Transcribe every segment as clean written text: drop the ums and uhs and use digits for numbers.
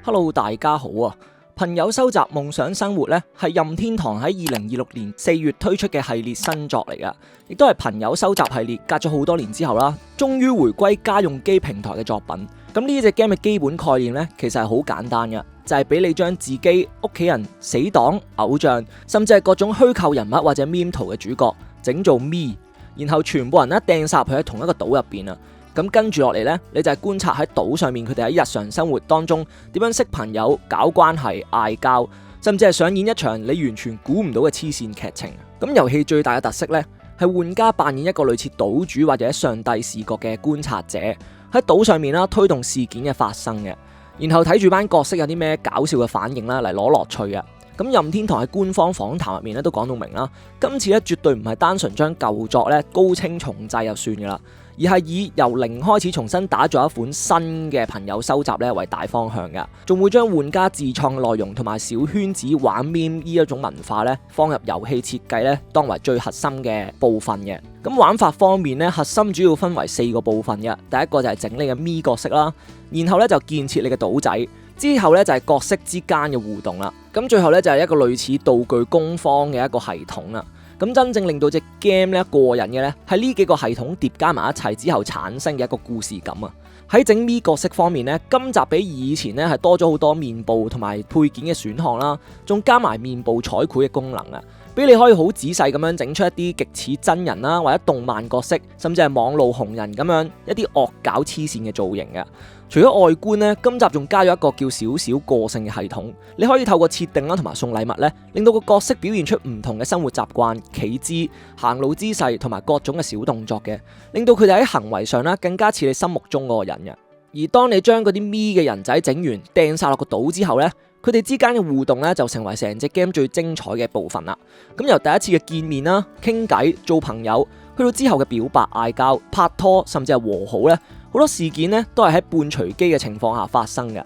Hello， 大家好啊！朋友收集夢想生活咧，係任天堂喺2026年4月推出嘅系列新作嚟噶，亦都係朋友收集系列隔咗好多年之後啦，終於回歸家用機平台嘅作品。咁呢隻 game 嘅基本概念咧，其實係好簡單嘅，就係俾你將自己、屋企人、死黨、偶像，甚至係各種虛構人物或者 meme 圖嘅主角，整做 me， 然後全部人掟晒入去喺同一個島入邊啊！咁跟住落嚟呢，你就係觀察喺島上面佢哋喺日常生活當中點樣識朋友、搞關係、嗌交，甚至係上演一場你完全估唔到嘅黐線劇情。咁遊戲最大嘅特色呢，係玩家扮演一個類似島主或者上帝視角嘅觀察者，喺島上面啦推動事件嘅發生嘅，然後睇住班角色有啲咩搞笑嘅反應啦嚟攞樂趣嘅。咁任天堂喺官方訪談入面咧都講到明啦，今次咧絕對唔係單純將舊作咧高清重製就算噶啦，而係以由零開始重新打造一款新嘅朋友收集咧為大方向噶，仲會將玩家自創內容同埋小圈子玩 meme 呢一種文化咧放入遊戲設計咧當為最核心嘅部分嘅。咁玩法方面咧，核心主要分為4個部分嘅，第一個就係整你嘅咪角色啦，然後咧就建設你嘅島仔。之後咧就係角色之間嘅互動啦，咁最後咧就係一個類似道具工坊嘅一個系統啦。咁真正令到隻 game 咧過癮嘅咧，係呢幾個系統疊加埋一齊之後產生嘅一個故事感啊。喺整咪角色方面咧，今集比以前咧係多咗好多面部同埋配件嘅選項啦，仲加埋面部彩繪嘅功能啊，俾你可以好仔細咁樣整出一啲極似真人啦，或者動漫角色，甚至係網路紅人咁樣一啲惡搞黐線嘅造型嘅。除咗外觀咧，今集仲加咗一個叫少少個性嘅系統，你可以透過設定啦同埋送禮物咧，令到個角色表現出唔同嘅生活習慣、企姿、行路姿勢同埋各種嘅小動作嘅，令到佢哋喺行為上啦更加似你心目中嗰個人嘅。而當你將嗰啲咪嘅人仔整完掟晒落個島之後咧，佢哋之間嘅互動咧就成為成隻 game 最精彩嘅部分啦。咁由第一次嘅見面啦、傾偈、做朋友，去到之後嘅表白、嗌交、拍拖，甚至係和好咧，好多事件咧都係喺半隨機嘅情況下發生嘅。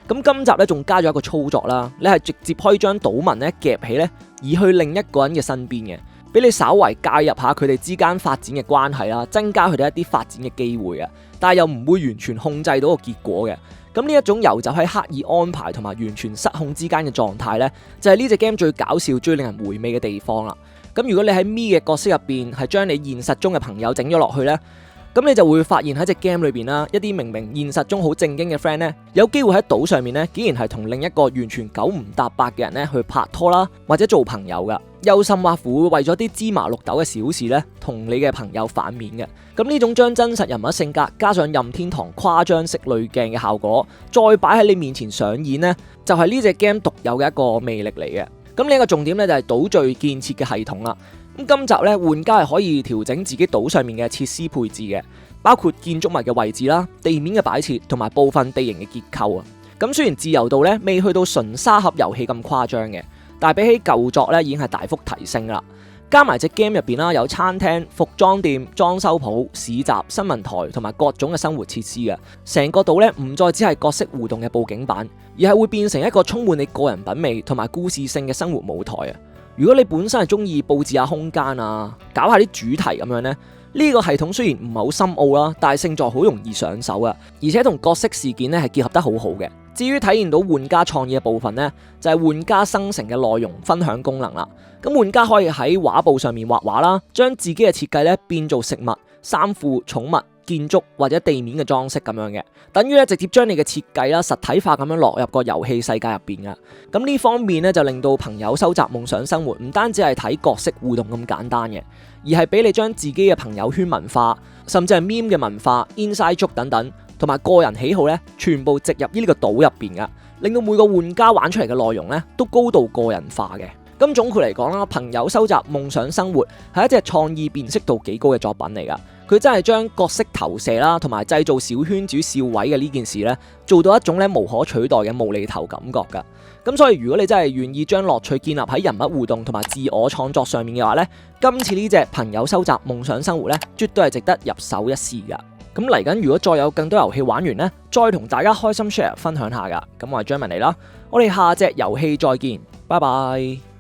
咁今集咧仲加咗一個操作啦，你係直接可以將島民咧夾起咧移去另一個人嘅身邊嘅，俾你稍為介入下佢哋之間發展嘅關係啦，增加佢哋一啲發展嘅機會啊。但係又唔會完全控制到個結果嘅。咁呢一種遊走喺刻意安排同埋完全失控之間嘅狀態呢，就係呢隻 game 最搞笑、最令人回味嘅地方啦。咁如果你喺咪嘅角色入邊係將你現實中嘅朋友整咗落去呢，咁你就會發現喺隻 game 裏邊啦，一啲明明現實中好正經嘅 friend 呢，有機會喺島上面呢，竟然係同另一個完全九唔搭八嘅人呢去拍拖啦，或者做朋友噶。又甚或乎會為咗啲芝麻綠豆嘅小事呢，同你嘅朋友反面嘅。咁呢種將真實人物性格加上任天堂誇張式濾鏡嘅效果，再擺喺你面前上演呢，就係呢隻 game 獨有嘅一個魅力嚟嘅。咁另一個重點呢，就係島嶼建設嘅系統啦。咁今集呢，玩家係可以調整自己島上面嘅設施配置嘅，包括建築物嘅位置啦、地面嘅擺設同埋部分地形嘅結構啊。咁雖然自由度呢未去到純沙盒遊戲咁誇張嘅，但係比起舊作咧，已經係大幅提升啦。加埋隻 game 入邊啦，有餐廳、服裝店、裝修鋪、市集、新聞台同埋各種嘅生活設施嘅。成個島咧唔再只係角色互動嘅佈景板，而係會變成一個充滿你個人品味同埋故事性嘅生活舞台啊！如果你本身係中意佈置下空間啊，搞下啲主題咁樣呢，呢個系統雖然唔係好深奧啦，但係勝在好容易上手啊，而且同角色事件咧係結合得好好嘅。至於體現到玩家創意嘅部分呢，就係玩家生成嘅內容分享功能啦。咁玩家可以喺畫布上面畫畫啦，將自己嘅設計咧變做食物、衫褲、寵物、建築或者地面嘅裝飾咁樣嘅，等於咧直接將你嘅設計啦實體化咁樣落入個遊戲世界入邊噶。咁呢方面咧就令到朋友收集夢想生活唔單止係睇角色互動咁簡單嘅，而係俾你將自己嘅朋友圈文化，甚至係 meme 嘅文化、inside joke 等等，同埋個人喜好咧，全部植入呢個島入邊噶，令到每個玩家玩出嚟嘅內容咧都高度個人化嘅。咁總括嚟講啦，朋友收集夢想生活係一隻創意辨識度幾高嘅作品嚟噶。佢真係將角色投射啦，同埋製造小圈子笑位嘅呢件事咧，做到一種咧無可取代嘅無厘頭感覺噶。咁所以如果你真係願意將樂趣建立喺人物互動同埋自我創作上面嘅話咧，今次呢隻朋友收集夢想生活咧，絕對係值得入手一試噶。咁嚟緊如果再有更多遊戲玩完呢，再同大家開心 share 分享下噶。咁我係張文嚟啦，我哋下隻遊戲再見，拜拜。